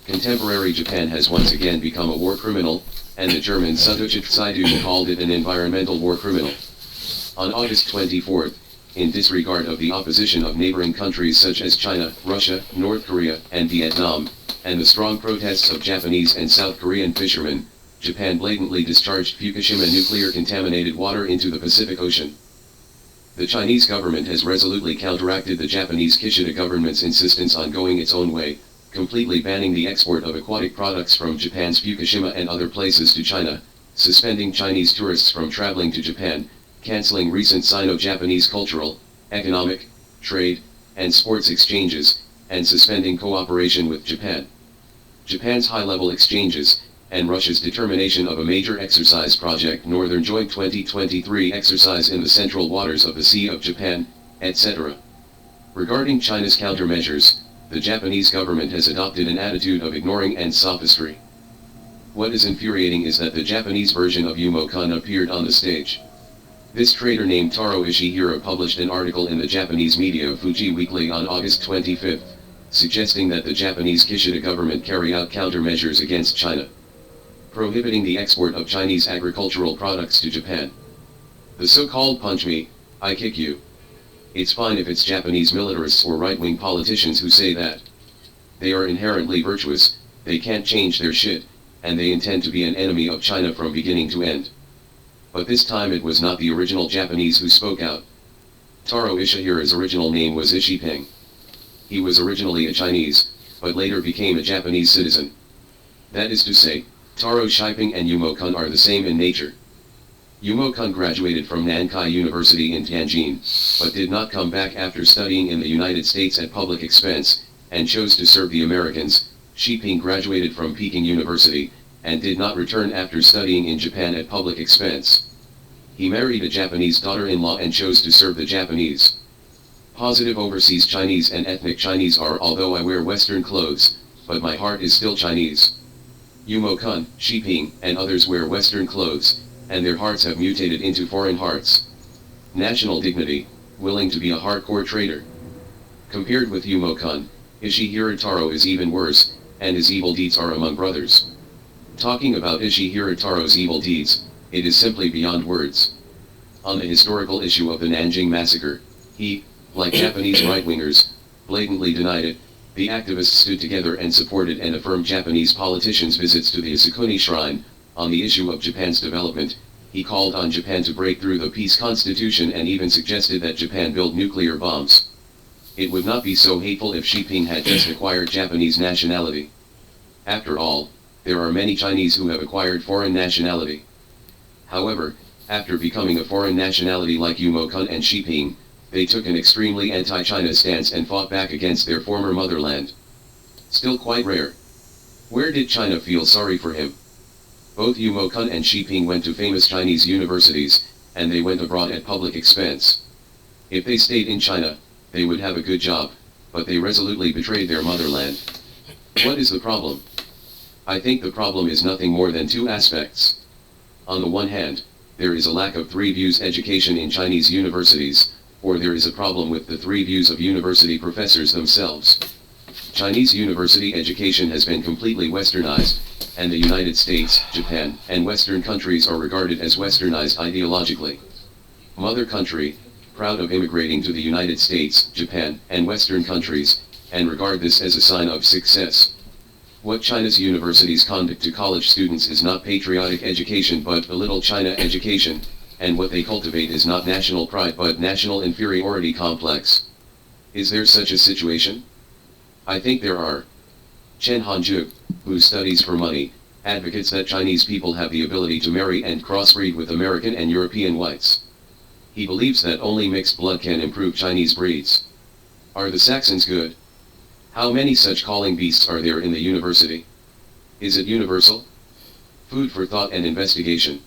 Contemporary Japan has once again become a war criminal, and the German Süddeutsche Zeitung called it an environmental war criminal. On August 24, in disregard of the opposition of neighboring countries such as China, Russia, North Korea, and Vietnam, and the strong protests of Japanese and South Korean fishermen, Japan blatantly discharged Fukushima nuclear-contaminated water into the Pacific Ocean. The Chinese government has resolutely counteracted the Japanese Kishida government's insistence on going its own way, completely banning the export of aquatic products from Japan's Fukushima and other places to China, suspending Chinese tourists from traveling to Japan, canceling recent Sino-Japanese cultural, economic, trade, and sports exchanges, and suspending cooperation with Japan. Japan's high-level exchanges, and Russia's determination of a major exercise project Northern Joint 2023 exercise in the central waters of the Sea of Japan, etc. Regarding China's countermeasures, the Japanese government has adopted an attitude of ignoring and sophistry. What is infuriating is that the Japanese version of Yumo-kun appeared on the stage. This traitor named Taro Ishihara published an article in the Japanese media Fuji Weekly on August 25, suggesting that the Japanese Kishida government carry out countermeasures against China, prohibiting the export of Chinese agricultural products to Japan. The so-called punch me, I kick you. It's fine if it's Japanese militarists or right-wing politicians who say that. They are inherently virtuous, they can't change their shit, and they intend to be an enemy of China from beginning to end. But this time it was not the original Japanese who spoke out. Taro Ishihara's original name was Ishiping. He was originally a Chinese, but later became a Japanese citizen. That is to say, Taro Shiping and Yumo-kun are the same in nature. Yumo-kun graduated from Nankai University in Tianjin, but did not come back after studying in the United States at public expense, and chose to serve the Americans. Shiping graduated from Peking University, and did not return after studying in Japan at public expense. He married a Japanese daughter-in-law and chose to serve the Japanese. Positive overseas Chinese and ethnic Chinese are although I wear Western clothes, but my heart is still Chinese. Yumo-kun, Shiping, and others wear Western clothes, and their hearts have mutated into foreign hearts. National dignity, willing to be a hardcore traitor. Compared with Yumo-kun, Ishihara Taro is even worse, and his evil deeds are among brothers. Talking about Ishihara Taro's evil deeds, it is simply beyond words. On the historical issue of the Nanjing massacre, he, like Japanese right-wingers, blatantly denied it. The activists stood together and supported and affirmed Japanese politicians' visits to the Asukuni Shrine. On the issue of Japan's development, he called on Japan to break through the peace constitution and even suggested that Japan build nuclear bombs. It would not be so hateful if Shiping had just acquired Japanese nationality. After all, there are many Chinese who have acquired foreign nationality. However, after becoming a foreign nationality like Yumo-kun and Shiping, they took an extremely anti-China stance and fought back against their former motherland. Still quite rare. Where did China feel sorry for him? Both Yumo-kun and Shiping went to famous Chinese universities, and they went abroad at public expense. If they stayed in China, they would have a good job, but they resolutely betrayed their motherland. What is the problem? I think the problem is nothing more than two aspects. On the one hand, there is a lack of three views education in Chinese universities, or there is a problem with the three views of university professors themselves. Chinese university education has been completely westernized, and the United States, Japan, and Western countries are regarded as westernized ideologically. Mother country, proud of immigrating to the United States, Japan, and Western countries, and regard this as a sign of success. What China's universities conduct to college students is not patriotic education but a little China education, and what they cultivate is not national pride but national inferiority complex. Is there such a situation? I think there are. Chen Hanju, who studies for money, advocates that Chinese people have the ability to marry and crossbreed with American and European whites. He believes that only mixed blood can improve Chinese breeds. Are the Saxons good? How many such calling beasts are there in the university? Is it universal? Food for thought and investigation.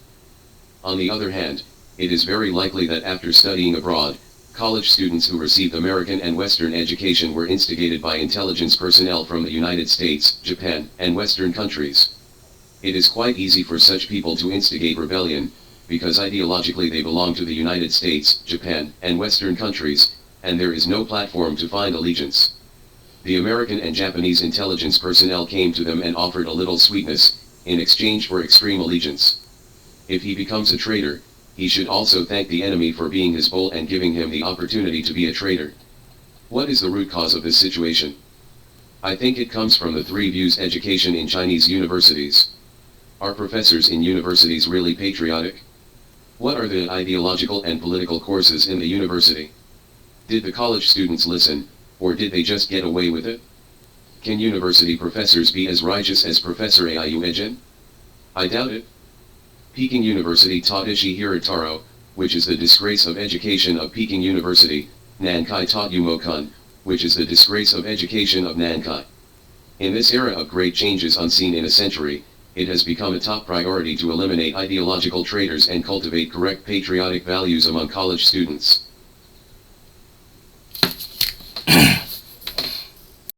On the other hand, it is very likely that after studying abroad, college students who received American and Western education were instigated by intelligence personnel from the United States, Japan, and Western countries. It is quite easy for such people to instigate rebellion, because ideologically they belong to the United States, Japan, and Western countries, and there is no platform to find allegiance. The American and Japanese intelligence personnel came to them and offered a little sweetness, in exchange for extreme allegiance. If he becomes a traitor, he should also thank the enemy for being his bull and giving him the opportunity to be a traitor. What is the root cause of this situation? I think it comes from the three views education in Chinese universities. Are professors in universities really patriotic? What are the ideological and political courses in the university? Did the college students listen, or did they just get away with it? Can university professors be as righteous as Professor Aiyu Ejin? I doubt it. Peking University taught Ishi Hirataro, which is the disgrace of education of Peking University. Nankai taught Yumo-kun, which is the disgrace of education of Nankai. In this era of great changes unseen in a century, it has become a top priority to eliminate ideological traitors and cultivate correct patriotic values among college students.